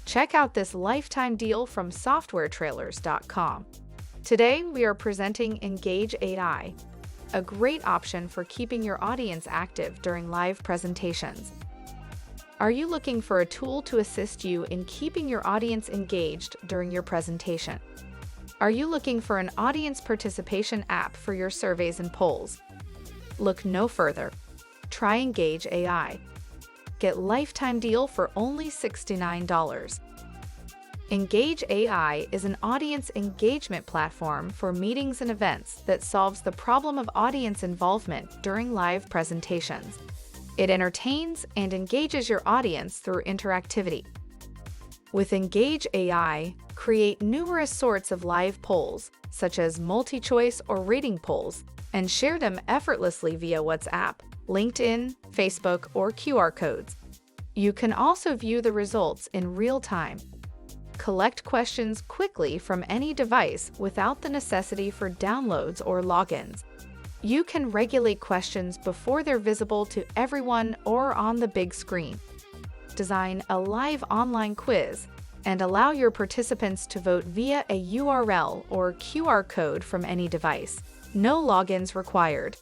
Check out this lifetime deal from softwaretrailers.com. Today, we are presenting Ngage.ai, a great option for keeping your audience active during live presentations. Are you looking for a tool to assist you in keeping your audience engaged during your presentation? Are you looking for an audience participation app for your surveys and polls? Look no further. Try Ngage.ai. Get lifetime deal for only $69. Ngage.ai is an audience engagement platform for meetings and events that solves the problem of audience involvement during live presentations. It entertains and engages your audience through interactivity. With Ngage.ai, create numerous sorts of live polls, such as multi-choice or rating polls, and share them effortlessly via WhatsApp, LinkedIn, Facebook, or QR codes. You can also view the results in real time. Collect questions quickly from any device without the necessity for downloads or logins. You can regulate questions before they're visible to everyone or on the big screen. Design a live online quiz and allow your participants to vote via a URL or QR code from any device. No logins required.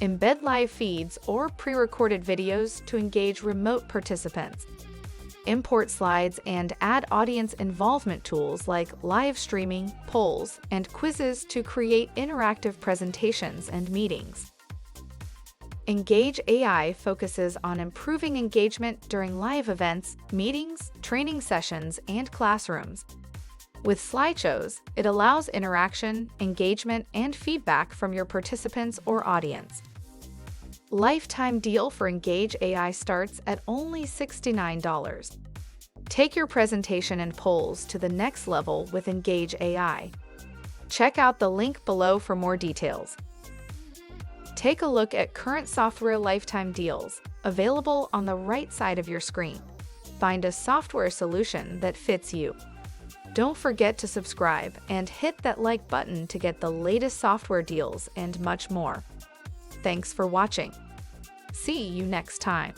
Embed live feeds or pre-recorded videos to engage remote participants. Import slides and add audience involvement tools like live streaming, polls, and quizzes to create interactive presentations and meetings. Ngage.ai focuses on improving engagement during live events, meetings, training sessions, and classrooms. With slideshows, it allows interaction, engagement, and feedback from your participants or audience. Lifetime deal for Ngage.ai starts at only $69. Take your presentation and polls to the next level with Ngage.ai. Check out the link below for more details. Take a look at current software lifetime deals available on the right side of your screen. Find a software solution that fits you. Don't forget to subscribe and hit that like button to get the latest software deals and much more. Thanks for watching. See you next time.